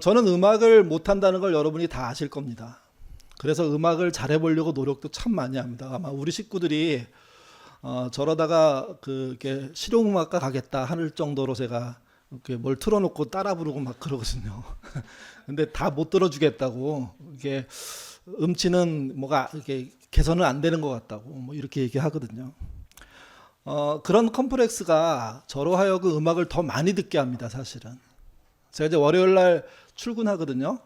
저는 음악을 못한다는 걸 여러분이 다 아실 겁니다. 그래서 음악을 잘해보려고 노력도 참 많이 합니다. 아마 우리 식구들이 저러다가 이렇게 실용음악과 가겠다 할 정도로 제가 이렇게 뭘 틀어놓고 따라 부르고 막 그러거든요. 근데 다 못 들어주겠다고, 이게 음치는 뭐가 이렇게 개선은 안 되는 것 같다고 뭐 이렇게 얘기하거든요. 그런 컴플렉스가 저로 하여금 음악을 더 많이 듣게 합니다, 사실은. 제가 이제 월요일 날 출근하거든요.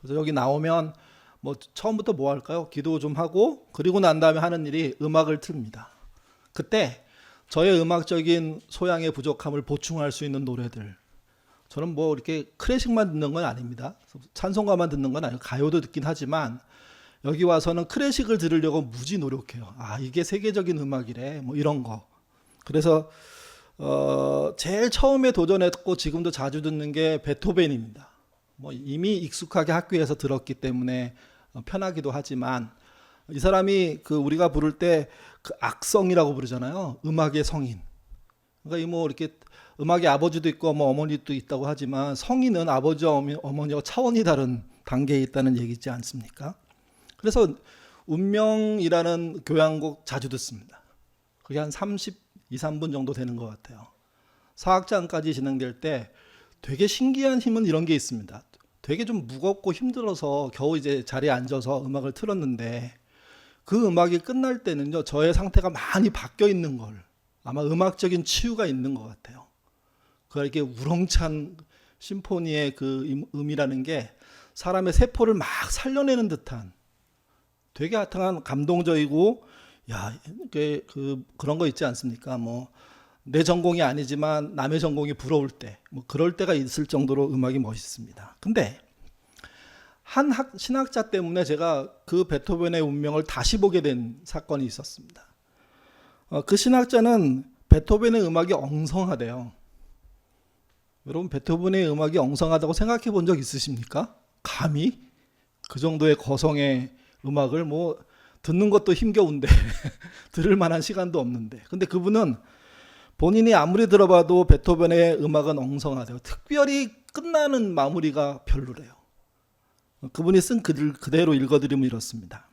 그래서 여기 나오면 뭐 처음부터 뭐 할까요? 기도 좀 하고, 그리고 난 다음에 하는 일이 음악을 틉니다. 그때 저의 음악적인 소양의 부족함을 보충할 수 있는 노래들. 저는 뭐 이렇게 클래식만 듣는 건 아닙니다. 찬송가만 듣는 건 아니고 가요도 듣긴 하지만 여기 와서는 클래식을 들으려고 무지 노력해요. 아, 이게 세계적인 음악이래. 뭐 이런 거. 그래서 제일 처음에 도전했고 지금도 자주 듣는 게 베토벤입니다. 뭐 이미 익숙하게 학교에서 들었기 때문에 편하기도 하지만, 이 사람이 우리가 부를 때 악성이라고 부르잖아요. 음악의 성인. 그러니까 이 뭐 이렇게 음악의 아버지도 있고 뭐 어머니도 있다고 하지만 성인은 아버지와 어머니와 차원이 다른 단계에 있다는 얘기지 않습니까? 그래서 운명이라는 교향곡 자주 듣습니다. 그게 한 32, 3분 정도 되는 것 같아요. 사악장까지 진행될 때 되게 신기한 힘은 이런 게 있습니다. 되게 좀 무겁고 힘들어서 겨우 이제 자리에 앉아서 음악을 틀었는데, 그 음악이 끝날 때는요, 저의 상태가 많이 바뀌어 있는 걸, 아마 음악적인 치유가 있는 것 같아요. 이렇게 우렁찬 심포니의 그 음이라는 게 사람의 세포를 막 살려내는 듯한 되게 하여튼 감동적이고, 야, 그런 거 있지 않습니까? 뭐 내 전공이 아니지만 남의 전공이 부러울 때, 뭐 그럴 때가 있을 정도로 음악이 멋있습니다. 근데 한 신학자 때문에 제가 그 베토벤의 운명을 다시 보게 된 사건이 있었습니다. 그 신학자는 베토벤의 음악이 엉성하대요. 여러분, 베토벤의 음악이 엉성하다고 생각해 본 적 있으십니까? 감히 그 정도의 거성의 음악을 뭐 듣는 것도 힘겨운데 들을 만한 시간도 없는데, 근데 그분은 본인이 아무리 들어봐도 베토벤의 음악은 엉성하대요. 특별히 끝나는 마무리가 별로래요. 그분이 쓴 글 그대로 읽어드리면 이렇습니다.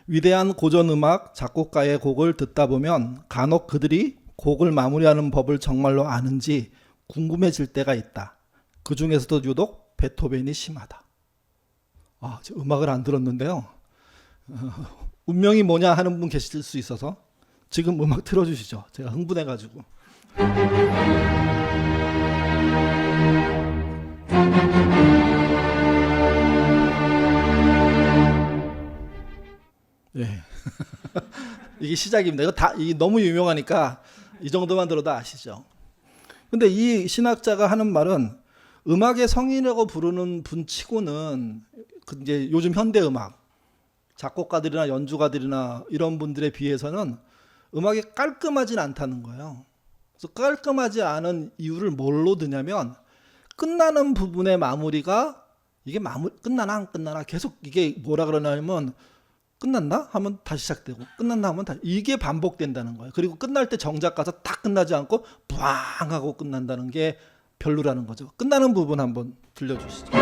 위대한 고전음악 작곡가의 곡을 듣다 보면 간혹 그들이 곡을 마무리하는 법을 정말로 아는지 궁금해질 때가 있다. 그 중에서도 유독 베토벤이 심하다. 음악을 안 들었는데요. 운명이 뭐냐 하는 분 계실 수 있어서 지금 음악 틀어주시죠. 제가 흥분해가지고. 네. 이게 시작입니다. 이게 너무 유명하니까 이 정도만 들어도 아시죠. 근데 이 신학자가 하는 말은, 음악의 성인이라고 부르는 분 치고는 이제 요즘 현대 음악 작곡가들이나 연주가들이나 이런 분들에 비해서는 음악이 깔끔하진 않다는 거예요. 그래서 깔끔하지 않은 이유를 뭘로 드냐면, 끝나는 부분의 마무리가 이게 끝나나 안 끝나나 계속 이게 뭐라 그러냐면, 끝났나 하면 다시 시작되고, 끝났나 하면 다시, 이게 반복된다는 거예요. 그리고 끝날 때 정작 가서 딱 끝나지 않고 부앙 하고 끝난다는 게 별로라는 거죠. 끝나는 부분 한번 들려주시죠.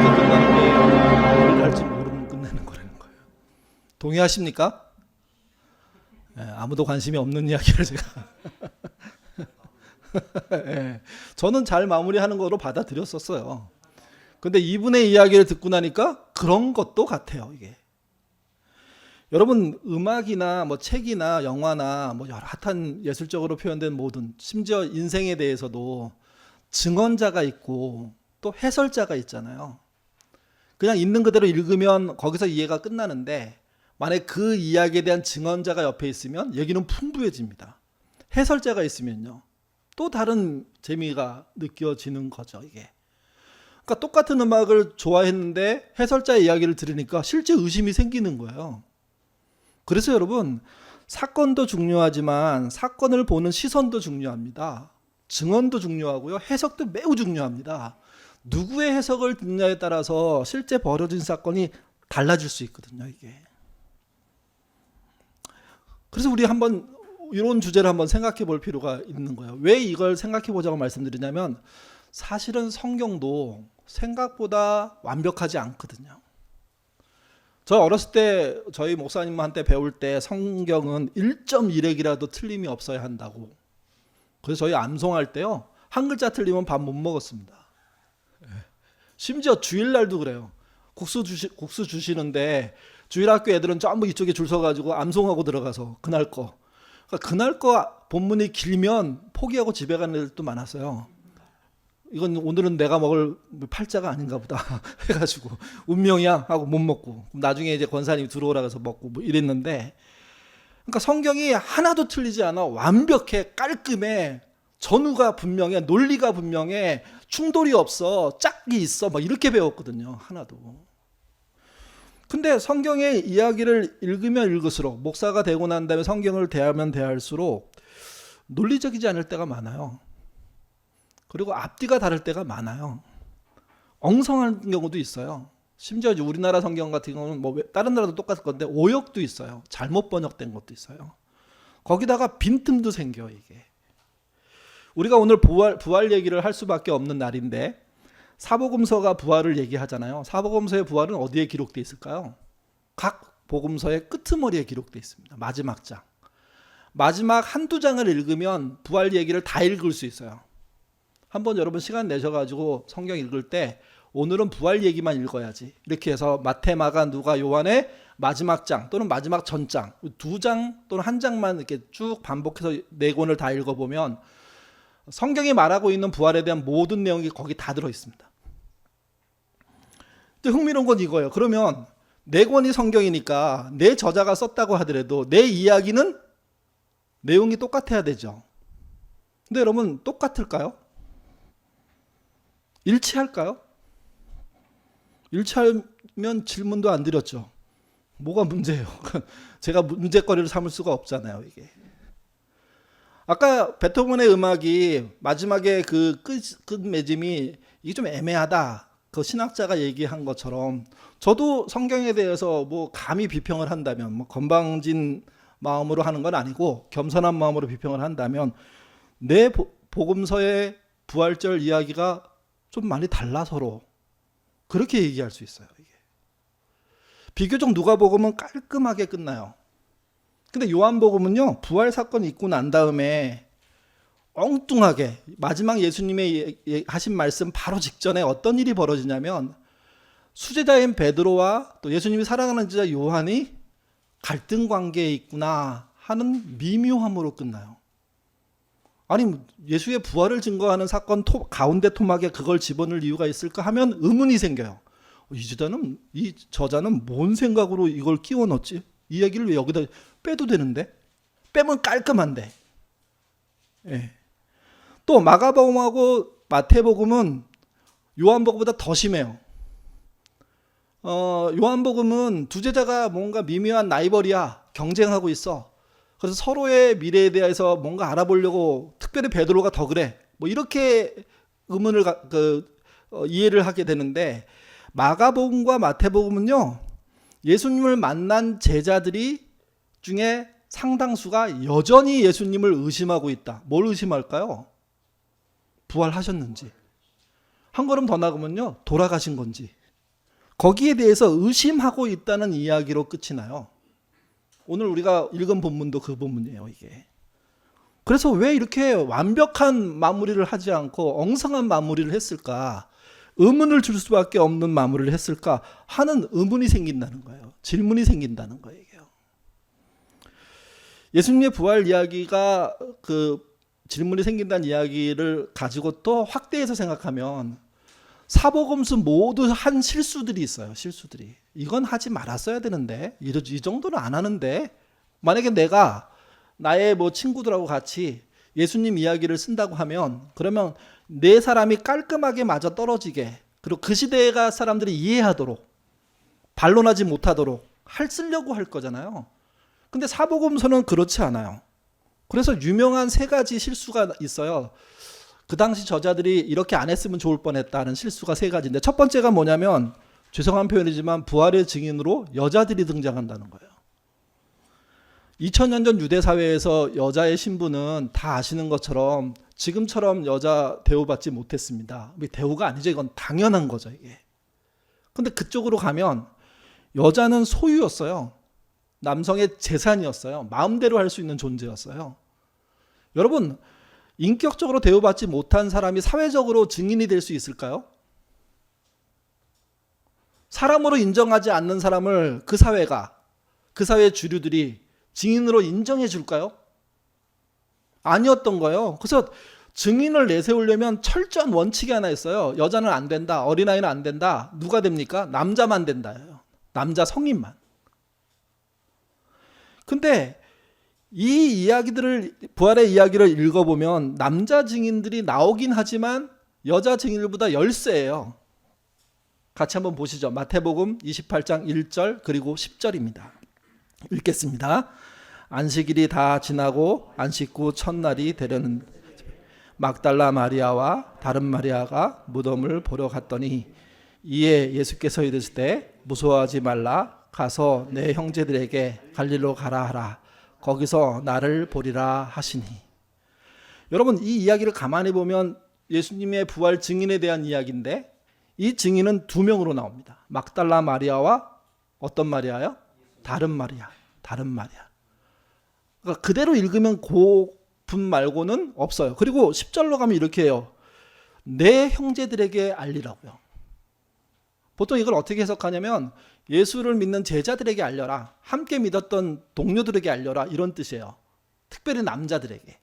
어떻게 끝나는 게 마무리를 할지 모르면 끝나는 거라는 거예요. 동의하십니까? 네, 아무도 관심이 없는 이야기를 제가 네, 저는 잘 마무리하는 거로 받아들였었어요. 근데 이분의 이야기를 듣고 나니까 그런 것도 같아요, 이게. 여러분, 음악이나 뭐 책이나 영화나 뭐 여러 핫한 예술적으로 표현된 모든, 심지어 인생에 대해서도 증언자가 있고 또 해설자가 있잖아요. 그냥 있는 그대로 읽으면 거기서 이해가 끝나는데, 만약 그 이야기에 대한 증언자가 옆에 있으면 얘기는 풍부해집니다. 해설자가 있으면요, 또 다른 재미가 느껴지는 거죠, 이게. 그러니까 똑같은 음악을 좋아했는데 해설자의 이야기를 들으니까 실제 의심이 생기는 거예요. 그래서 여러분, 사건도 중요하지만 사건을 보는 시선도 중요합니다. 증언도 중요하고요, 해석도 매우 중요합니다. 누구의 해석을 듣느냐에 따라서 실제 벌어진 사건이 달라질 수 있거든요, 이게. 그래서 우리 한번 이런 주제를 한번 생각해 볼 필요가 있는 거예요. 왜 이걸 생각해 보자고 말씀드리냐면 사실은 성경도 생각보다 완벽하지 않거든요. 저 어렸을 때 저희 목사님한테 배울 때 성경은 1.1핵이라도 틀림이 없어야 한다고. 그래서 저희 암송할 때요, 한 글자 틀리면 밥 못 먹었습니다. 심지어 주일날도 그래요. 국수 주시는데 주일학교 애들은 전부 이쪽에 줄 서가지고 암송하고 들어가서 그날 거. 그러니까 그날 거 본문이 길면 포기하고 집에 가는 애들도 많았어요. 이건 오늘은 내가 먹을 팔자가 아닌가 보다 해가지고 운명이야 하고 못 먹고 나중에 이제 권사님이 들어오라 해서 먹고 뭐 이랬는데, 그러니까 성경이 하나도 틀리지 않아. 완벽해, 깔끔해, 전후가 분명해, 논리가 분명해, 충돌이 없어, 짝이 있어, 막 이렇게 배웠거든요. 하나도. 근데 성경의 이야기를 읽으면 읽을수록, 목사가 되고 난 다음에 성경을 대하면 대할수록 논리적이지 않을 때가 많아요. 그리고 앞뒤가 다를 때가 많아요. 엉성한 경우도 있어요. 심지어 우리나라 성경 같은 경우는 뭐 다른 나라도 똑같을 건데 오역도 있어요. 잘못 번역된 것도 있어요. 거기다가 빈틈도 생겨 이게. 우리가 오늘 부활 얘기를 할 수밖에 없는 날인데, 사복음서가 부활을 얘기하잖아요. 사복음서의 부활은 어디에 기록되어 있을까요? 각 복음서의 끄트머리에 기록되어 있습니다. 마지막 장. 마지막 한두 장을 읽으면 부활 얘기를 다 읽을 수 있어요. 한번 여러분 시간 내셔가지고 성경 읽을 때 오늘은 부활 얘기만 읽어야지, 이렇게 해서 마태, 마가, 누가, 요한의 마지막 장 또는 마지막 전장, 두 장 또는 한 장만 이렇게 쭉 반복해서 네 권을 다 읽어보면 성경이 말하고 있는 부활에 대한 모든 내용이 거기 다 들어있습니다. 근데 흥미로운 건 이거예요. 그러면 네 권이 성경이니까 내 저자가 썼다고 하더라도 내 이야기는 내용이 똑같아야 되죠. 근데 여러분 똑같을까요? 일치할까요? 일치하면 질문도 안 드렸죠. 뭐가 문제예요? 제가 문제거리를 삼을 수가 없잖아요, 이게. 아까 베토벤의 음악이 마지막에 그 끝맺음이 이게 좀 애매하다, 그 신학자가 얘기한 것처럼 저도 성경에 대해서 뭐 감히 비평을 한다면, 뭐 건방진 마음으로 하는 건 아니고 겸손한 마음으로 비평을 한다면 내 복음서의 부활절 이야기가 좀 많이 달라 서로, 그렇게 얘기할 수 있어요. 이게. 비교적 누가복음은 깔끔하게 끝나요. 근데 요한복음은요, 부활 사건이 있고 난 다음에 엉뚱하게 마지막 예수님의 하신 말씀 바로 직전에 어떤 일이 벌어지냐면, 수제자인 베드로와 또 예수님이 사랑하는 제자 요한이 갈등 관계에 있구나 하는 미묘함으로 끝나요. 아니, 예수의 부활을 증거하는 사건 가운데 토막에 그걸 집어넣을 이유가 있을까 하면 의문이 생겨요. 이 저자는 뭔 생각으로 이걸 끼워 넣었지? 이 얘기를 왜 여기다 빼도 되는데? 빼면 깔끔한데. 예. 또 마가복음하고 마태복음은 요한복음보다 더 심해요. 요한복음은 두 제자가 뭔가 미묘한 라이벌이야, 경쟁하고 있어. 그래서 서로의 미래에 대해서 뭔가 알아보려고, 특별히 베드로가 더 그래, 뭐 이렇게 의문을 이해를 하게 되는데, 마가복음과 마태복음은요, 예수님을 만난 제자들이 중에 상당수가 여전히 예수님을 의심하고 있다. 뭘 의심할까요? 부활하셨는지, 한 걸음 더 나가면요, 돌아가신 건지, 거기에 대해서 의심하고 있다는 이야기로 끝이 나요. 오늘 우리가 읽은 본문도 그 본문이에요, 이게. 그래서 왜 이렇게 완벽한 마무리를 하지 않고 엉성한 마무리를 했을까? 의문을 줄 수밖에 없는 마무리를 했을까 하는 의문이 생긴다는 거예요. 질문이 생긴다는 거예요. 예수님의 부활 이야기가 그 질문이 생긴다는 이야기를 가지고 또 확대해서 생각하면 사복음서 모두 한 실수들이 있어요. 실수들이. 이건 하지 말았어야 되는데, 이 정도는 안 하는데, 만약에 내가 나의 뭐 친구들하고 같이 예수님 이야기를 쓴다고 하면, 그러면 네 사람이 깔끔하게 맞아 떨어지게, 그리고 그 시대가 사람들이 이해하도록, 반론하지 못하도록 쓰려고 할 거잖아요. 근데 사복음서는 그렇지 않아요. 그래서 유명한 세 가지 실수가 있어요. 그 당시 저자들이 이렇게 안 했으면 좋을 뻔했다는 실수가 세 가지인데, 첫 번째가 뭐냐면, 죄송한 표현이지만 부활의 증인으로 여자들이 등장한다는 거예요. 2000년 전 유대 사회에서 여자의 신분은 다 아시는 것처럼 지금처럼 여자 대우받지 못했습니다. 대우가 아니죠. 이건 당연한 거죠, 이게. 근데 그쪽으로 가면 여자는 소유였어요. 남성의 재산이었어요. 마음대로 할 수 있는 존재였어요. 여러분, 인격적으로 대우받지 못한 사람이 사회적으로 증인이 될 수 있을까요? 사람으로 인정하지 않는 사람을 그 사회가, 그 사회 주류들이 증인으로 인정해 줄까요? 아니었던 거예요. 그래서 증인을 내세우려면 철저한 원칙이 하나 있어요. 여자는 안 된다. 어린아이는 안 된다. 누가 됩니까? 남자만 된다예요. 남자 성인만. 근데 이 이야기들을, 부활의 이야기를 읽어보면 남자 증인들이 나오긴 하지만 여자 증인들보다 열세예요. 같이 한번 보시죠. 마태복음 28장 1절 그리고 10절입니다. 읽겠습니다. 안식일이 다 지나고 안식 후 첫날이 되려는 막달라 마리아와 다른 마리아가 무덤을 보러 갔더니 이에 예수께서 이르시되 무서워하지 말라. 가서 내 형제들에게 갈릴리로 가라 하라. 거기서 나를 보리라 하시니. 여러분, 이 이야기를 가만히 보면 예수님의 부활 증인에 대한 이야기인데 이 증인은 두 명으로 나옵니다. 막달라 마리아와 어떤 마리아요? 다른 마리아. 다른 마리아. 그러니까 그대로 읽으면 그 분 말고는 없어요. 그리고 10절로 가면 이렇게 해요. 내 형제들에게 알리라고요. 보통 이걸 어떻게 해석하냐면 예수를 믿는 제자들에게 알려라. 함께 믿었던 동료들에게 알려라. 이런 뜻이에요. 특별히 남자들에게.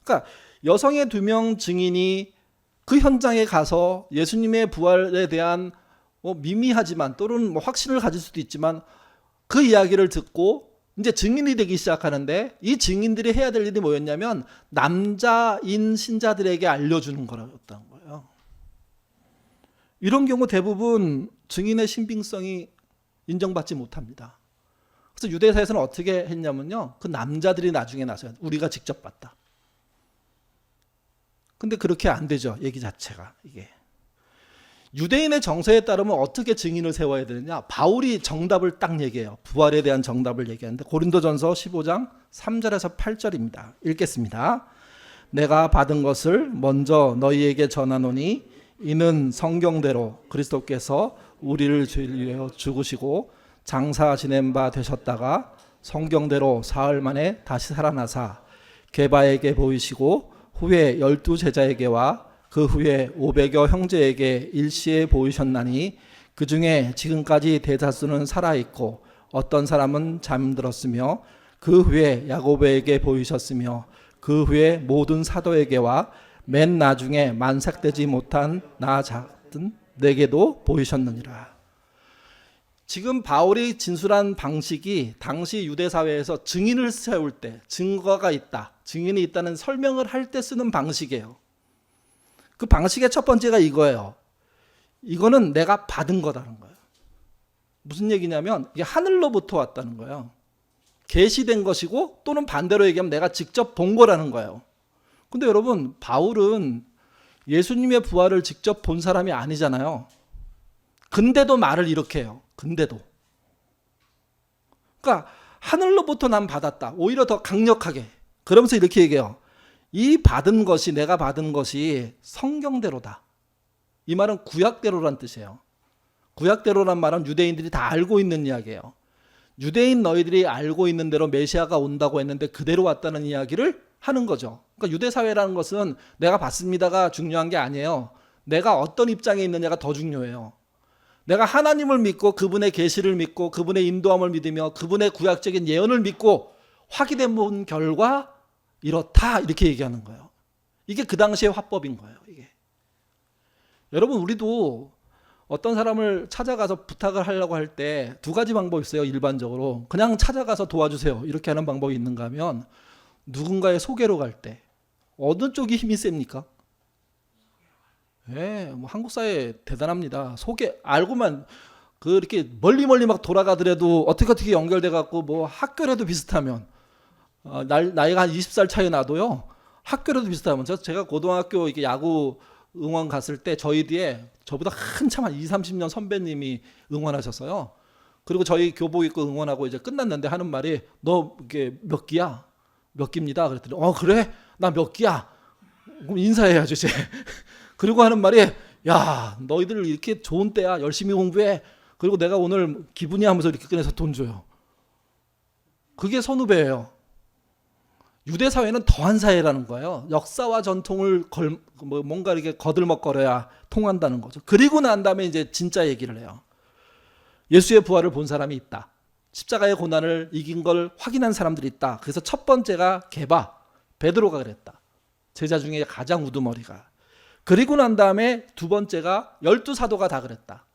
그러니까 여성의 2명 증인이 그 현장에 가서 예수님의 부활에 대한 미미하지만 또는 확신을 가질 수도 있지만 그 이야기를 듣고 이제 증인이 되기 시작하는데 이 증인들이 해야 될 일이 뭐였냐면 남자인 신자들에게 알려주는 거였던 거예요. 이런 경우 대부분 증인의 신빙성이 인정받지 못합니다. 그래서 유대사에서는 어떻게 했냐면요. 그 남자들이 나중에 나서요. 우리가 직접 봤다. 근데 그렇게 안 되죠. 얘기 자체가 이게. 유대인의 정서에 따르면 어떻게 증인을 세워야 되느냐. 바울이 정답을 딱 얘기해요. 부활에 대한 정답을 얘기하는데 고린도전서 15장 3절에서 8절입니다. 읽겠습니다. 내가 받은 것을 먼저 너희에게 전하노니 이는 성경대로 그리스도께서 우리를 죄를 위하여 죽으시고 장사 지낸 바 되셨다가 성경대로 사흘 만에 다시 살아나사 게바에게 보이시고 후에 12 제자에게와 그 후에 500여 형제에게 일시에 보이셨나니 그 중에 지금까지 대다수는 살아있고 어떤 사람은 잠들었으며 그 후에 야고보에게 보이셨으며 그 후에 모든 사도에게와 맨 나중에 만삭되지 못한 나 같은 내게도 보이셨느니라. 지금 바울이 진술한 방식이 당시 유대 사회에서 증인을 세울 때 증거가 있다, 증인이 있다는 설명을 할 때 쓰는 방식이에요. 그 방식의 첫 번째가 이거예요. 이거는 내가 받은 거다는 거예요. 무슨 얘기냐면 이게 하늘로부터 왔다는 거예요. 계시된 것이고 또는 반대로 얘기하면 내가 직접 본 거라는 거예요. 근데 여러분, 바울은 예수님의 부활을 직접 본 사람이 아니잖아요. 근데도 말을 이렇게 해요. 근데도. 그러니까 하늘로부터 난 받았다. 오히려 더 강력하게. 그러면서 이렇게 얘기해요. 이 받은 것이, 내가 받은 것이 성경대로다. 이 말은 구약대로란 뜻이에요. 구약대로란 말은 유대인들이 다 알고 있는 이야기예요. 유대인 너희들이 알고 있는 대로 메시아가 온다고 했는데 그대로 왔다는 이야기를 하는 거죠. 그러니까 유대 사회라는 것은 내가 받습니다가 중요한 게 아니에요. 내가 어떤 입장에 있느냐가 더 중요해요. 내가 하나님을 믿고 그분의 계시를 믿고 그분의 인도함을 믿으며 그분의 구약적인 예언을 믿고 확인해 본 결과 이렇다, 이렇게 얘기하는 거예요. 이게 그 당시의 화법인 거예요. 이게. 여러분, 우리도 어떤 사람을 찾아가서 부탁을 하려고 할 때 2가지 방법이 있어요. 일반적으로 그냥 찾아가서 도와주세요 이렇게 하는 방법이 있는가 하면, 누군가의 소개로 갈 때 어느 쪽이 힘이 셉니까? 뭐 한국 사회 대단합니다. 소개 알고만 이렇게 멀리 막 돌아가더라도 어떻게 연결돼 갖고 뭐 학교라도 비슷하면, 나이가 한 20살 차이 나도요. 학교라도 비슷하면, 제가 고등학교 이렇게 야구 응원 갔을 때 저희 뒤에 저보다 한참 한 20, 30년 선배님이 응원하셨어요. 그리고 저희 교복 입고 응원하고 이제 끝났는데 하는 말이 너 이게 몇 기야? 몇 기입니다. 그랬더니 그래? 나 몇 기야? 그럼 인사해야죠 이제. 그리고 하는 말이 야 너희들 이렇게 좋은 때야 열심히 공부해. 그리고 내가 오늘 기분이 하면서 이렇게 꺼내서 돈 줘요. 그게 선후배예요. 유대 사회는 더한 사회라는 거예요. 역사와 전통을 뭔가 이렇게 거들먹거려야 통한다는 거죠. 그리고 난 다음에 이제 진짜 얘기를 해요. 예수의 부활을 본 사람이 있다. 십자가의 고난을 이긴 걸 확인한 사람들이 있다. 그래서 첫 번째가 베드로가 그랬다. 제자 중에 가장 우두머리가. 그리고 난 다음에 두 번째가 12사도가 다 그랬다.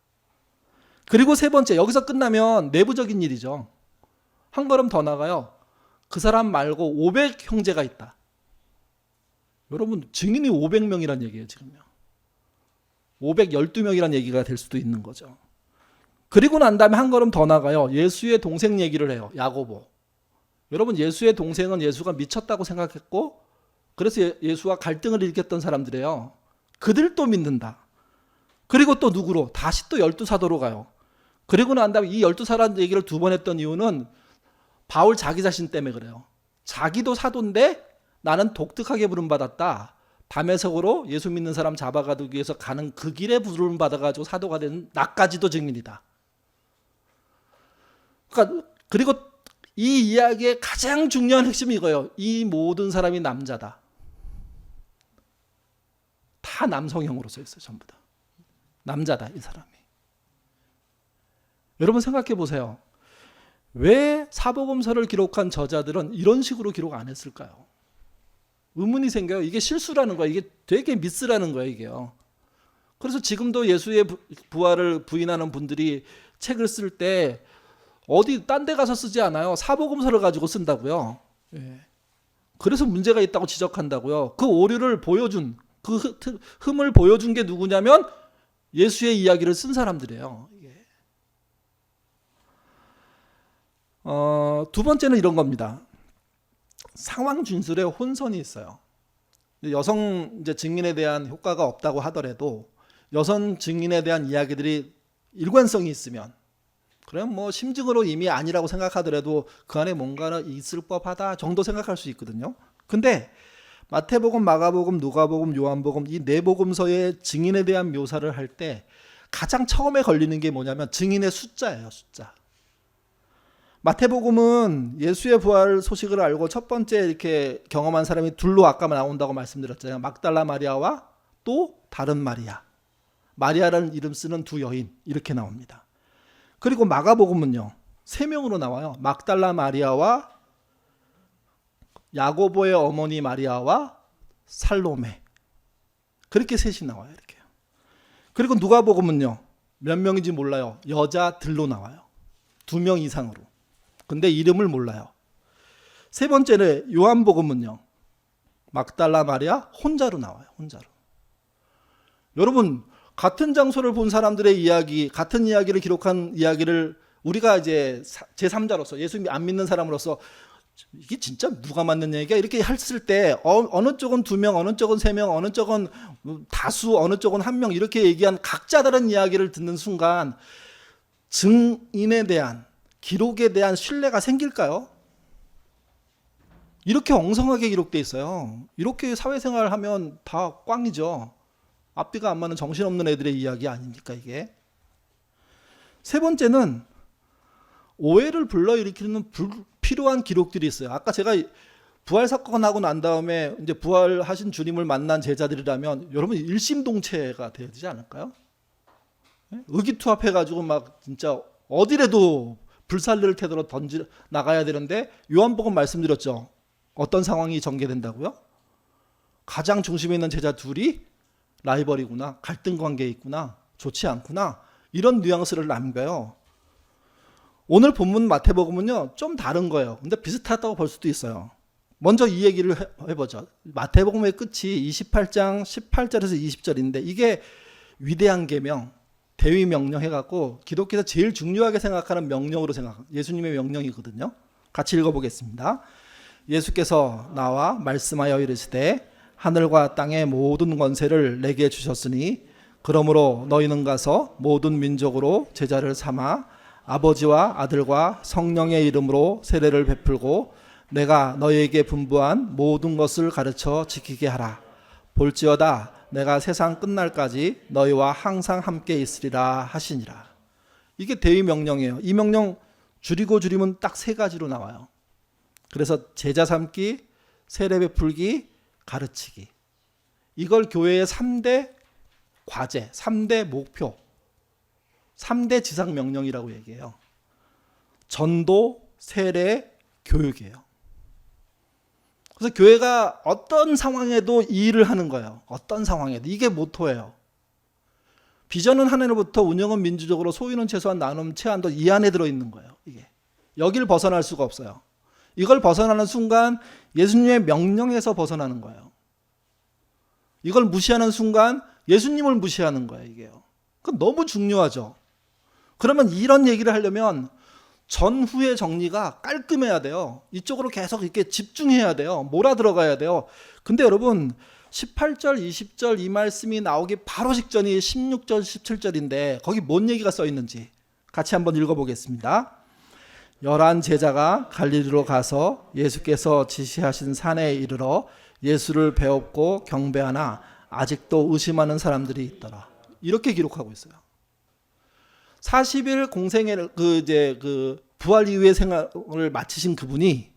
그리고 세 번째, 여기서 끝나면 내부적인 일이죠. 한 걸음 더 나가요. 그 사람 말고 500형제가 있다. 여러분 증인이 500명이란 얘기예요. 지금요. 512명이란 얘기가 될 수도 있는 거죠. 그리고 난 다음에 한 걸음 더 나가요. 예수의 동생 얘기를 해요. 야고보. 여러분 예수의 동생은 예수가 미쳤다고 생각했고 그래서 예수와 갈등을 일으켰던 사람들이에요. 그들도 믿는다. 그리고 또 누구로? 다시 또 12사도로 가요. 그리고 난 다음에 이 12사람 얘기를 두 번 했던 이유는 바울 자기 자신 때문에 그래요. 자기도 사도인데 나는 독특하게 부름받았다. 담에석으로 예수 믿는 사람 잡아가기 위해서 가는 그 길에 부름받아가지고 사도가 된 나까지도 증인이다. 그리고 이 이야기의 가장 중요한 핵심이 이거예요. 이 모든 사람이 남자다. 다 남성형으로 써 있어요. 전부 다. 남자다 이 사람이. 여러분 생각해 보세요. 왜 사복음서를 기록한 저자들은 이런 식으로 기록 안 했을까요? 의문이 생겨요. 이게 실수라는 거예요. 이게 되게 미스라는 거예요. 이게요. 그래서 지금도 예수의 부활을 부인하는 분들이 책을 쓸 때 어디 딴 데 가서 쓰지 않아요. 사복음서를 가지고 쓴다고요. 예. 그래서 문제가 있다고 지적한다고요. 그 오류를 보여준 그 흠을 보여준 게 누구냐면 예수의 이야기를 쓴 사람들이에요. 두 번째는 이런 겁니다. 상황 진술에 혼선이 있어요. 여성 이제 증인에 대한 효과가 없다고 하더라도 여성 증인에 대한 이야기들이 일관성이 있으면 그럼 뭐 심증으로 이미 아니라고 생각하더라도 그 안에 뭔가 있을 법하다 정도 생각할 수 있거든요. 근데 마태복음, 마가복음, 누가복음, 요한복음 이 네 복음서의 증인에 대한 묘사를 할 때 가장 처음에 걸리는 게 뭐냐면 증인의 숫자예요. 숫자. 마태복음은 예수의 부활 소식을 알고 첫 번째 이렇게 경험한 사람이 둘로 아까 나온다고 말씀드렸잖아요. 막달라 마리아와 또 다른 마리아. 마리아라는 이름 쓰는 두 여인 이렇게 나옵니다. 그리고 마가복음은요. 3명으로 나와요. 막달라 마리아와 야고보의 어머니 마리아와 살로메. 그렇게 셋이 나와요. 이렇게요. 그리고 누가복음은요. 몇 명인지 몰라요. 여자들로 나와요. 2명 이상으로. 근데 이름을 몰라요. 세 번째는 요한복음은요. 막달라 마리아 혼자로 나와요. 혼자로. 여러분 같은 장소를 본 사람들의 이야기, 같은 이야기를 기록한 이야기를 우리가 이제 제3자로서 예수 안 믿는 사람으로서 이게 진짜 누가 맞는 얘기야? 이렇게 했을 때 어느 쪽은 2명, 어느 쪽은 3명, 어느 쪽은 다수, 어느 쪽은 1명 이렇게 얘기한 각자 다른 이야기를 듣는 순간 증인에 대한 기록에 대한 신뢰가 생길까요? 이렇게 엉성하게 기록돼 있어요. 이렇게 사회생활을 하면 다 꽝이죠. 앞뒤가 안 맞는 정신없는 애들의 이야기 아닙니까 이게? 세 번째는 오해를 불러일으키는 필요한 기록들이 있어요. 아까 제가 부활 사건 하고 난 다음에 이제 부활하신 주님을 만난 제자들이라면 여러분 일심동체가 돼야 되지 않을까요? 의기투합해가지고 막 진짜 어디라도 불살를 태도로 나가야 되는데 요한복음 말씀드렸죠. 어떤 상황이 전개된다고요? 가장 중심에 있는 제자 둘이 라이벌이구나, 갈등 관계에 있구나, 좋지 않구나 이런 뉘앙스를 남겨요. 오늘 본문 마태복음은요 좀 다른 거예요. 근데 비슷하다고 볼 수도 있어요. 먼저 이 얘기를 해보죠. 마태복음의 끝이 28장 18절에서 20절인데 이게 위대한 계명, 대위 명령 해갖고 기독교에서 제일 중요하게 생각하는 명령으로 예수님의 명령이거든요. 같이 읽어보겠습니다. 예수께서 나와 말씀하여 이르시되 하늘과 땅의 모든 권세를 내게 주셨으니 그러므로 너희는 가서 모든 민족으로 제자를 삼아 아버지와 아들과 성령의 이름으로 세례를 베풀고 내가 너희에게 분부한 모든 것을 가르쳐 지키게 하라. 볼지어다 내가 세상 끝날까지 너희와 항상 함께 있으리라 하시니라. 이게 대의 명령이에요. 이 명령 줄이면 딱 세 가지로 나와요. 그래서 제자 삼기, 세례 베풀기, 가르치기. 이걸 교회의 3대 과제, 3대 목표, 3대 지상 명령이라고 얘기해요. 전도, 세례, 교육이에요. 그래서 교회가 어떤 상황에도 이 일을 하는 거예요. 어떤 상황에도. 이게 모토예요. 비전은 하나로부터 운영은 민주적으로 소유는 최소한 나눔 제한도 이 안에 들어있는 거예요. 이게. 여기를 벗어날 수가 없어요. 이걸 벗어나는 순간 예수님의 명령에서 벗어나는 거예요. 이걸 무시하는 순간 예수님을 무시하는 거예요. 이게요. 그건 너무 중요하죠. 그러면 이런 얘기를 하려면 전후의 정리가 깔끔해야 돼요. 이쪽으로 계속 이렇게 집중해야 돼요. 몰아 들어가야 돼요. 근데 여러분 18절, 20절 이 말씀이 나오기 바로 직전이 16절, 17절인데 거기 뭔 얘기가 써 있는지 같이 한번 읽어보겠습니다. 11 제자가 갈릴리로 가서 예수께서 지시하신 산에 이르러 예수를 배웠고 경배하나 아직도 의심하는 사람들이 있더라. 이렇게 기록하고 있어요. 40일 공생의 부활 이후의 생활을 마치신 그분이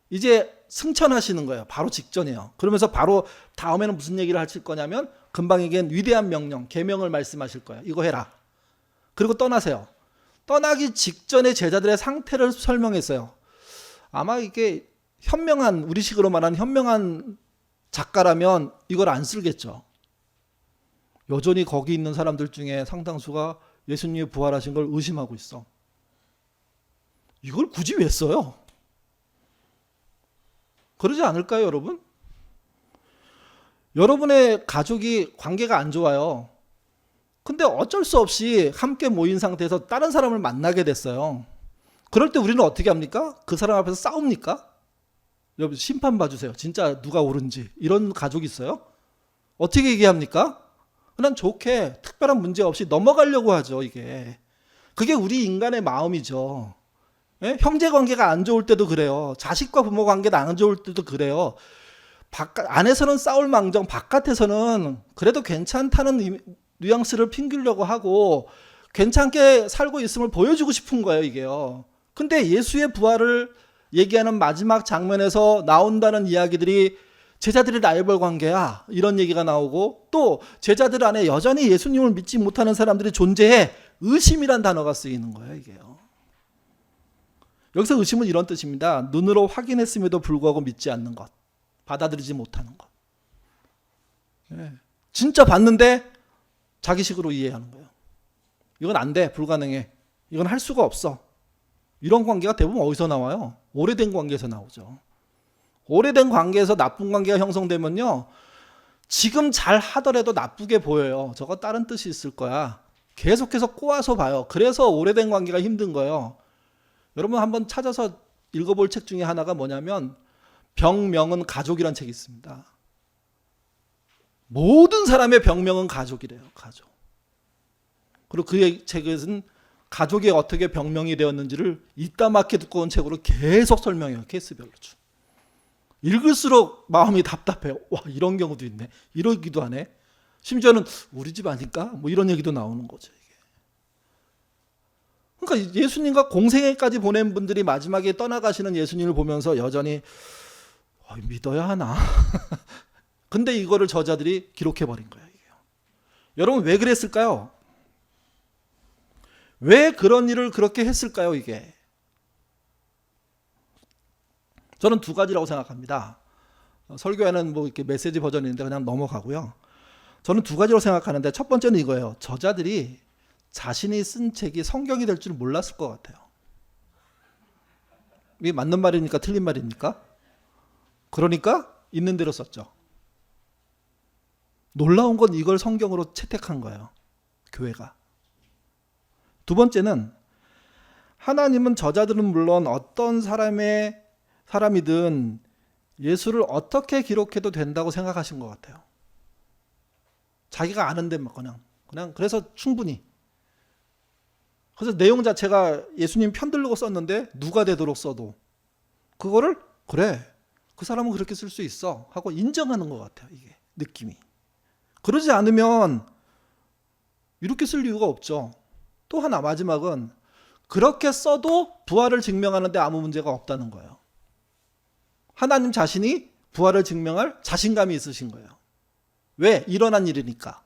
이제 승천하시는 거예요. 바로 직전이에요. 그러면서 바로 다음에는 무슨 얘기를 하실 거냐면 금방 얘기한 위대한 명령, 계명을 말씀하실 거예요. 이거 해라. 그리고 떠나세요. 떠나기 직전에 제자들의 상태를 설명했어요. 아마 이게 현명한, 우리식으로 말하는 현명한 작가라면 이걸 안 쓰겠죠. 여전히 거기 있는 사람들 중에 상당수가 예수님이 부활하신 걸 의심하고 있어. 이걸 굳이 왜 써요? 그러지 않을까요, 여러분? 여러분의 가족이 관계가 안 좋아요. 근데 어쩔 수 없이 함께 모인 상태에서 다른 사람을 만나게 됐어요. 그럴 때 우리는 어떻게 합니까? 그 사람 앞에서 싸웁니까? 여러분 심판 봐주세요. 진짜 누가 옳은지. 이런 가족이 있어요? 어떻게 얘기합니까? 그냥 좋게 특별한 문제 없이 넘어가려고 하죠. 이게. 그게 우리 인간의 마음이죠. 예? 형제 관계가 안 좋을 때도 그래요. 자식과 부모 관계가 안 좋을 때도 그래요. 안에서는 싸울 망정 바깥에서는 그래도 괜찮다는 뉘앙스를 풍기려고 하고 괜찮게 살고 있음을 보여주고 싶은 거예요. 이게요. 근데 예수의 부활을 얘기하는 마지막 장면에서 나온다는 이야기들이 제자들의 라이벌 관계야 이런 얘기가 나오고 또 제자들 안에 여전히 예수님을 믿지 못하는 사람들이 존재해 의심이란 단어가 쓰이는 거예요. 이게요. 여기서 의심은 이런 뜻입니다. 눈으로 확인했음에도 불구하고 믿지 않는 것, 받아들이지 못하는 것. 예. 진짜 봤는데 자기식으로 이해하는 거예요. 이건 안 돼, 불가능해. 이건 할 수가 없어. 이런 관계가 대부분 어디서 나와요? 오래된 관계에서 나오죠. 오래된 관계에서 나쁜 관계가 형성되면요, 지금 잘 하더라도 나쁘게 보여요. 저거 다른 뜻이 있을 거야. 계속해서 꼬아서 봐요. 그래서 오래된 관계가 힘든 거예요. 여러분 한번 찾아서 읽어볼 책 중에 하나가 뭐냐면 병명은 가족이라는 책이 있습니다. 모든 사람의 병명은 가족이래요. 가족. 그리고 그 책은 가족이 어떻게 병명이 되었는지를 이따 막히게 두꺼운 책으로 계속 설명해요. 케이스별로. 읽을수록 마음이 답답해요. 와, 이런 경우도 있네. 이러기도 하네. 심지어는 우리 집 아닐까? 뭐 이런 얘기도 나오는 거죠. 이게. 그러니까 예수님과 공생애까지 보낸 분들이 마지막에 떠나가시는 예수님을 보면서 여전히 믿어야 하나? 근데 이거를 저자들이 기록해버린 거예요. 이게요. 여러분 왜 그랬을까요? 왜 그런 일을 그렇게 했을까요? 이게. 저는 두 가지라고 생각합니다. 설교에는 뭐 이렇게 메시지 버전이 있는데 그냥 넘어가고요. 저는 두 가지로 생각하는데 첫 번째는 이거예요. 저자들이 자신이 쓴 책이 성경이 될 줄 몰랐을 것 같아요. 이게 맞는 말입니까? 틀린 말입니까? 그러니까 있는 대로 썼죠. 놀라운 건 이걸 성경으로 채택한 거예요. 교회가. 두 번째는 하나님은 저자들은 물론 어떤 사람이든 예수를 어떻게 기록해도 된다고 생각하신 것 같아요. 자기가 아는데 막 그냥 그래서 충분히. 그래서 내용 자체가 예수님 편들고 썼는데 누가 되도록 써도 그거를 그래 그 사람은 그렇게 쓸 수 있어 하고 인정하는 것 같아요. 이게 느낌이. 그러지 않으면 이렇게 쓸 이유가 없죠. 또 하나 마지막은 그렇게 써도 부활을 증명하는데 아무 문제가 없다는 거예요. 하나님 자신이 부활을 증명할 자신감이 있으신 거예요. 왜? 일어난 일이니까.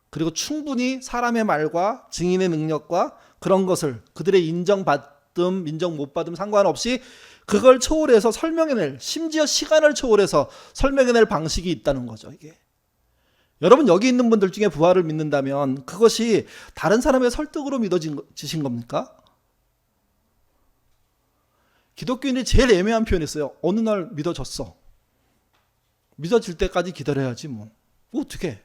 그리고 충분히 사람의 말과 증인의 능력과 그런 것을 그들의 인정받음, 인정 못 받음 상관없이 그걸 초월해서 설명해낼, 심지어 시간을 초월해서 설명해낼 방식이 있다는 거죠. 이게. 여러분 여기 있는 분들 중에 부활을 믿는다면 그것이 다른 사람의 설득으로 믿어지신 겁니까? 기독교인이 제일 애매한 표현이었어요. 어느 날 믿어졌어. 믿어질 때까지 기다려야지 뭐. 어떻게?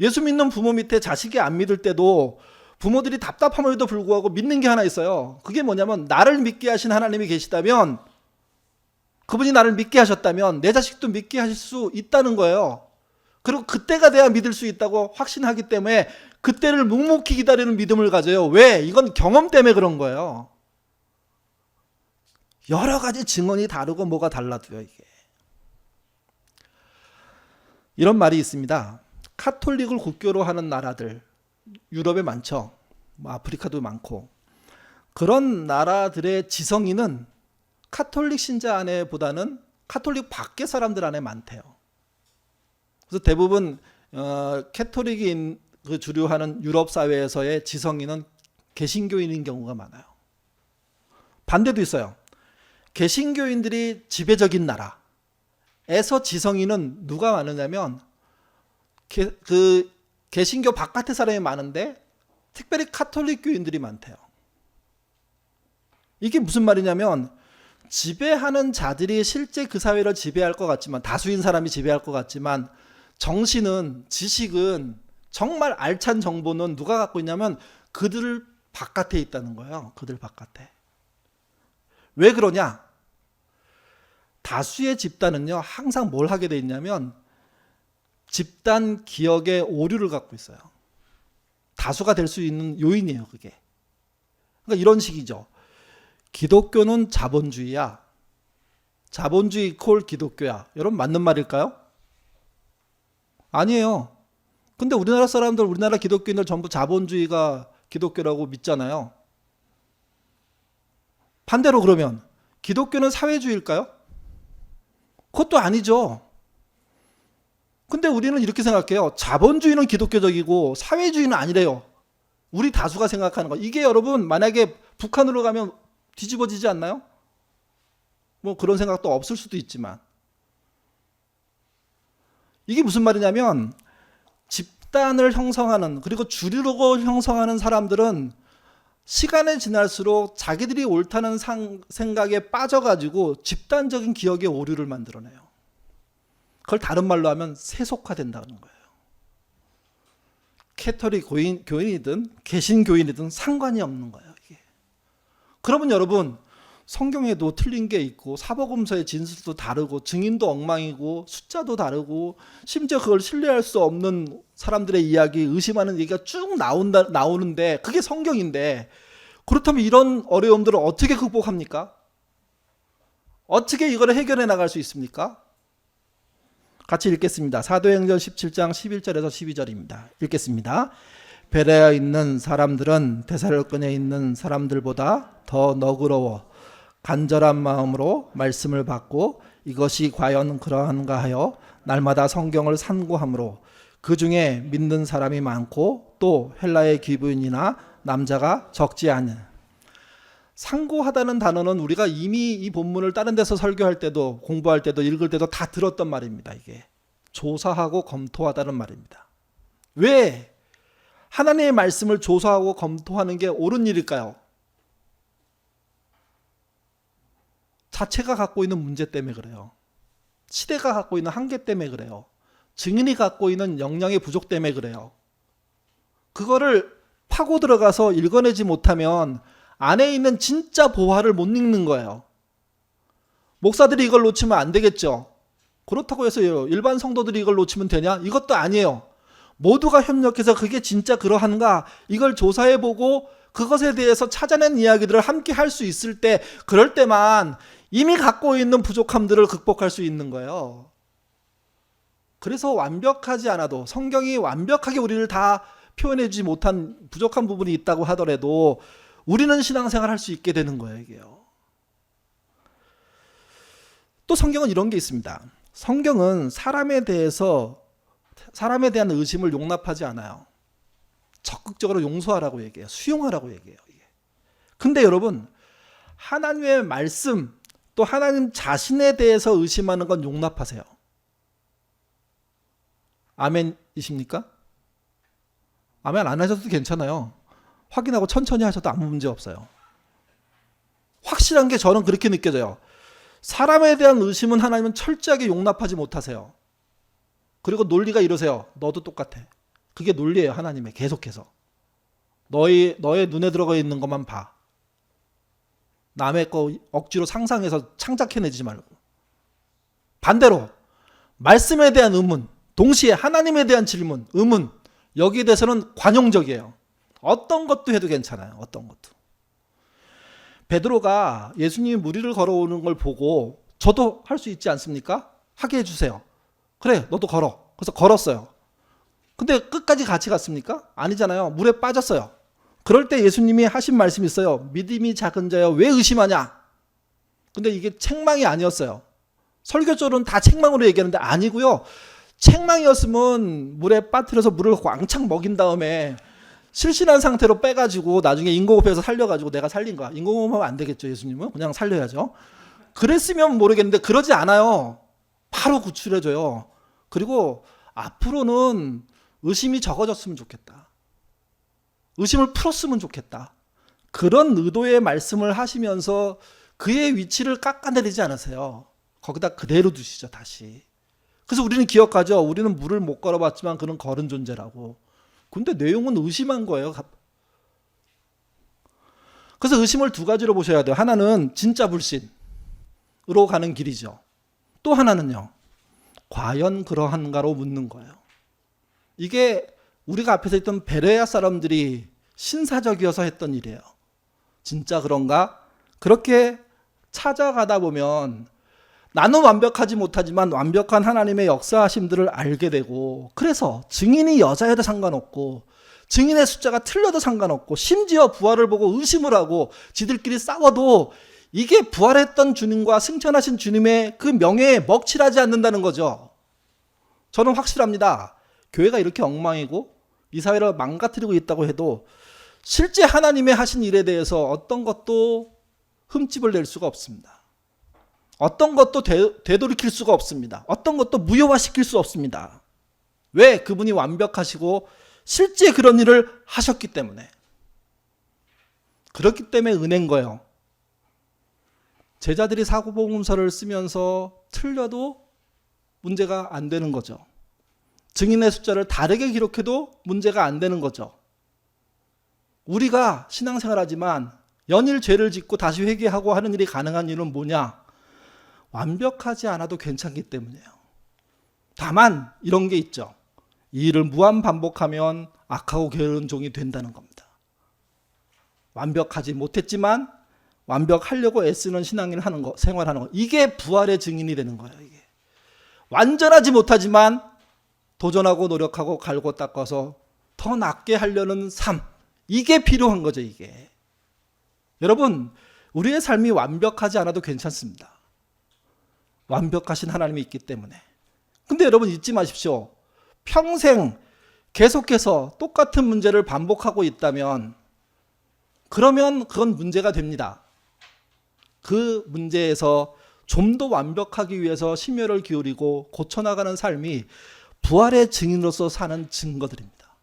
예수 믿는 부모 밑에 자식이 안 믿을 때도 부모들이 답답함에도 불구하고 믿는 게 하나 있어요. 그게 뭐냐면 나를 믿게 하신 하나님이 계시다면 그분이 나를 믿게 하셨다면 내 자식도 믿게 하실 수 있다는 거예요. 그리고 그때가 돼야 믿을 수 있다고 확신하기 때문에 그때를 묵묵히 기다리는 믿음을 가져요. 왜? 이건 경험 때문에 그런 거예요. 여러 가지 증언이 다르고 뭐가 달라도요. 이게. 이런 말이 있습니다. 카톨릭을 국교로 하는 나라들 유럽에 많죠. 뭐 아프리카도 많고 그런 나라들의 지성인은 카톨릭 신자 안에보다는 카톨릭 밖의 사람들 안에 많대요. 그래서 대부분 캐톨릭이 그 주류하는 유럽 사회에서의 지성인은 개신교인인 경우가 많아요. 반대도 있어요. 개신교인들이 지배적인 나라에서 지성인은 누가 많으냐면 그 개신교 바깥의 사람이 많은데 특별히 카톨릭 교인들이 많대요. 이게 무슨 말이냐면 지배하는 자들이 실제 그 사회를 지배할 것 같지만 다수인 사람이 지배할 것 같지만 정신은 지식은 정말 알찬 정보는 누가 갖고 있냐면 그들 바깥에 있다는 거예요. 그들 바깥에. 왜 그러냐? 다수의 집단은요 항상 뭘 하게 돼 있냐면 집단 기억의 오류를 갖고 있어요. 다수가 될 수 있는 요인이에요, 그게. 그러니까 이런 식이죠. 기독교는 자본주의야. 자본주의 이퀄 기독교야. 여러분 맞는 말일까요? 아니에요. 근데 우리나라 사람들, 우리나라 기독교인들 전부 자본주의가 기독교라고 믿잖아요. 반대로 그러면 기독교는 사회주의일까요? 그것도 아니죠. 근데 우리는 이렇게 생각해요. 자본주의는 기독교적이고 사회주의는 아니래요. 우리 다수가 생각하는 거. 이게 여러분 만약에 북한으로 가면 뒤집어지지 않나요? 뭐 그런 생각도 없을 수도 있지만. 이게 무슨 말이냐면 집단을 형성하는 그리고 주류로 형성하는 사람들은 시간이 지날수록 자기들이 옳다는 생각에 빠져가지고 집단적인 기억의 오류를 만들어내요. 그걸 다른 말로 하면 세속화된다는 거예요. 캐톨릭 교인이든 개신교인이든 상관이 없는 거예요. 이게. 그러면 여러분 성경에도 틀린 게 있고 사복음서의 진술도 다르고 증인도 엉망이고 숫자도 다르고 심지어 그걸 신뢰할 수 없는 사람들의 이야기, 의심하는 얘기가 쭉 나오는데 그게 성경인데 그렇다면 이런 어려움들을 어떻게 극복합니까? 어떻게 이걸 해결해 나갈 수 있습니까? 같이 읽겠습니다. 사도행전 17장 11절에서 12절입니다. 읽겠습니다. 베레아에 있는 사람들은 데살로니가에 있는 사람들보다 더 너그러워 간절한 마음으로 말씀을 받고 이것이 과연 그러한가 하여 날마다 성경을 산고함으로 그 중에 믿는 사람이 많고 또 헬라의 귀부인이나 남자가 적지 않은. 상고하다는 단어는 우리가 이미 이 본문을 다른 데서 설교할 때도 공부할 때도 읽을 때도 다 들었던 말입니다. 이게 조사하고 검토하다는 말입니다. 왜 하나님의 말씀을 조사하고 검토하는 게 옳은 일일까요? 자체가 갖고 있는 문제 때문에 그래요. 시대가 갖고 있는 한계 때문에 그래요. 증인이 갖고 있는 역량의 부족 때문에 그래요. 그거를 파고 들어가서 읽어내지 못하면 안에 있는 진짜 보화를 못 읽는 거예요. 목사들이 이걸 놓치면 안 되겠죠. 그렇다고 해서 일반 성도들이 이걸 놓치면 되냐? 이것도 아니에요. 모두가 협력해서 그게 진짜 그러한가 이걸 조사해보고 그것에 대해서 찾아낸 이야기들을 함께 할 수 있을 때, 그럴 때만 이미 갖고 있는 부족함들을 극복할 수 있는 거예요. 그래서 완벽하지 않아도, 성경이 완벽하게 우리를 다 표현해주지 못한 부족한 부분이 있다고 하더라도 우리는 신앙생활 할 수 있게 되는 거예요, 이게요. 또 성경은 이런 게 있습니다. 성경은 사람에 대한 의심을 용납하지 않아요. 적극적으로 용서하라고 얘기해요. 수용하라고 얘기해요. 근데 여러분, 하나님의 말씀, 또 하나님 자신에 대해서 의심하는 건 용납하세요. 아멘이십니까? 아멘 안 하셔도 괜찮아요. 확인하고 천천히 하셔도 아무 문제 없어요. 확실한 게 저는 그렇게 느껴져요. 사람에 대한 의심은 하나님은 철저하게 용납하지 못하세요. 그리고 논리가 이러세요. 너도 똑같아. 그게 논리예요, 하나님의. 계속해서 너의 눈에 들어가 있는 것만 봐. 남의 거 억지로 상상해서 창작해내지 말고. 반대로 말씀에 대한 의문, 동시에 하나님에 대한 질문, 의문, 여기에 대해서는 관용적이에요. 어떤 것도 해도 괜찮아요. 어떤 것도. 베드로가 예수님이 무리를 걸어오는 걸 보고 저도 할 수 있지 않습니까? 하게 해주세요. 그래, 너도 걸어. 그래서 걸었어요. 근데 끝까지 같이 갔습니까? 아니잖아요. 물에 빠졌어요. 그럴 때 예수님이 하신 말씀이 있어요. 믿음이 작은 자여 왜 의심하냐? 근데 이게 책망이 아니었어요. 설교적으로는 다 책망으로 얘기하는데 아니고요. 책망이었으면 물에 빠뜨려서 물을 왕창 먹인 다음에 실신한 상태로 빼가지고 나중에 인공호흡해서 살려가지고 내가 살린 거야. 인공호흡하면 안 되겠죠, 예수님은. 그냥 살려야죠. 그랬으면 모르겠는데 그러지 않아요. 바로 구출해줘요. 그리고 앞으로는 의심이 적어졌으면 좋겠다. 의심을 풀었으면 좋겠다. 그런 의도의 말씀을 하시면서 그의 위치를 깎아내리지 않으세요. 거기다 그대로 두시죠, 다시. 그래서 우리는 기억하죠. 우리는 물을 못 걸어봤지만 그는 걸은 존재라고. 근데 내용은 의심한 거예요. 그래서 의심을 두 가지로 보셔야 돼요. 하나는 진짜 불신으로 가는 길이죠. 또 하나는요, 과연 그러한가로 묻는 거예요. 이게 우리가 앞에서 했던 베레아 사람들이 신사적이어서 했던 일이에요. 진짜 그런가? 그렇게 찾아가다 보면 나는 완벽하지 못하지만 완벽한 하나님의 역사하심들을 알게 되고, 그래서 증인이 여자여도 상관없고 증인의 숫자가 틀려도 상관없고 심지어 부활을 보고 의심을 하고 지들끼리 싸워도 이게 부활했던 주님과 승천하신 주님의 그 명예에 먹칠하지 않는다는 거죠. 저는 확실합니다. 교회가 이렇게 엉망이고 이 사회를 망가뜨리고 있다고 해도 실제 하나님의 하신 일에 대해서 어떤 것도 흠집을 낼 수가 없습니다. 어떤 것도 되돌이킬 수가 없습니다. 어떤 것도 무효화시킬 수 없습니다. 왜? 그분이 완벽하시고 실제 그런 일을 하셨기 때문에. 그렇기 때문에 은혜인 거예요. 제자들이 사도복음서를 쓰면서 틀려도 문제가 안 되는 거죠. 증인의 숫자를 다르게 기록해도 문제가 안 되는 거죠. 우리가 신앙생활하지만 연일 죄를 짓고 다시 회개하고 하는 일이 가능한 이유는 뭐냐? 완벽하지 않아도 괜찮기 때문이에요. 다만 이런 게 있죠. 이 일을 무한 반복하면 악하고 게으른 종이 된다는 겁니다. 완벽하지 못했지만 완벽하려고 애쓰는 신앙인을 하는 거, 생활하는 거, 이게 부활의 증인이 되는 거예요. 이게 완전하지 못하지만 도전하고 노력하고 갈고 닦아서 더 낫게 하려는 삶, 이게 필요한 거죠. 이게 여러분, 우리의 삶이 완벽하지 않아도 괜찮습니다. 완벽하신 하나님이 있기 때문에. 근데 여러분 잊지 마십시오. 평생 계속해서 똑같은 문제를 반복하고 있다면 그러면 그건 문제가 됩니다. 그 문제에서 좀 더 완벽하기 위해서 심혈을 기울이고 고쳐나가는 삶이 부활의 증인으로서 사는 증거들입니다.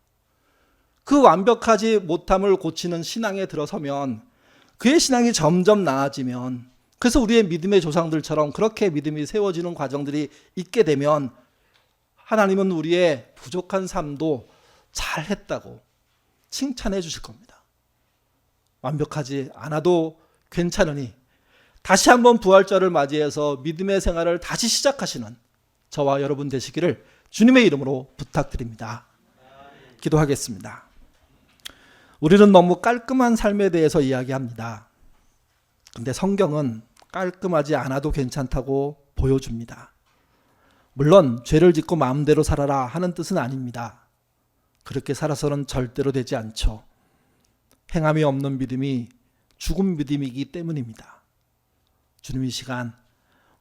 그 완벽하지 못함을 고치는 신앙에 들어서면 그의 신앙이 점점 나아지면, 그래서 우리의 믿음의 조상들처럼 그렇게 믿음이 세워지는 과정들이 있게 되면 하나님은 우리의 부족한 삶도 잘했다고 칭찬해 주실 겁니다. 완벽하지 않아도 괜찮으니 다시 한번 부활절을 맞이해서 믿음의 생활을 다시 시작하시는 저와 여러분 되시기를 주님의 이름으로 부탁드립니다. 기도하겠습니다. 우리는 너무 깔끔한 삶에 대해서 이야기합니다. 근데 성경은 깔끔하지 않아도 괜찮다고 보여줍니다. 물론 죄를 짓고 마음대로 살아라 하는 뜻은 아닙니다. 그렇게 살아서는 절대로 되지 않죠. 행함이 없는 믿음이 죽은 믿음이기 때문입니다. 주님 이 시간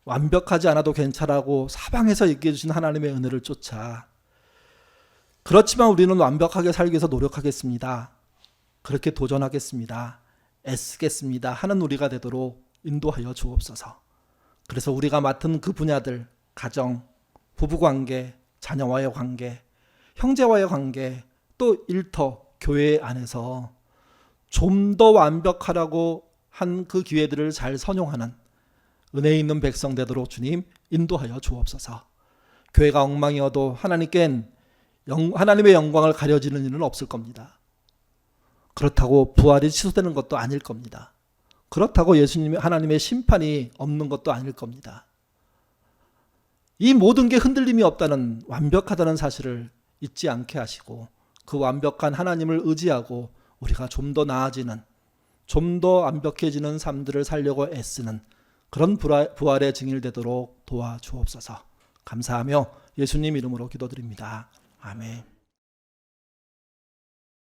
완벽하지 않아도 괜찮다고 사방에서 얘기해 주신 하나님의 은혜를 쫓아 그렇지만 우리는 완벽하게 살기 위해서 노력하겠습니다. 그렇게 도전하겠습니다. 애쓰겠습니다 하는 우리가 되도록 인도하여 주옵소서. 그래서 우리가 맡은 그 분야들, 가정, 부부관계, 자녀와의 관계, 형제와의 관계, 또 일터, 교회 안에서 좀 더 완벽하라고 한 그 기회들을 잘 선용하는 은혜 있는 백성 되도록 주님 인도하여 주옵소서. 교회가 엉망이어도 하나님께는 하나님의 영광을 가려지는 일은 없을 겁니다. 그렇다고 부활이 취소되는 것도 아닐 겁니다. 그렇다고 예수님의 하나님의 심판이 없는 것도 아닐 겁니다. 이 모든 게 흔들림이 없다는 완벽하다는 사실을 잊지 않게 하시고 그 완벽한 하나님을 의지하고 우리가 좀 더 나아지는 좀 더 완벽해지는 삶들을 살려고 애쓰는 그런 부활의 증인 되도록 도와주옵소서. 감사하며 예수님 이름으로 기도드립니다. 아멘.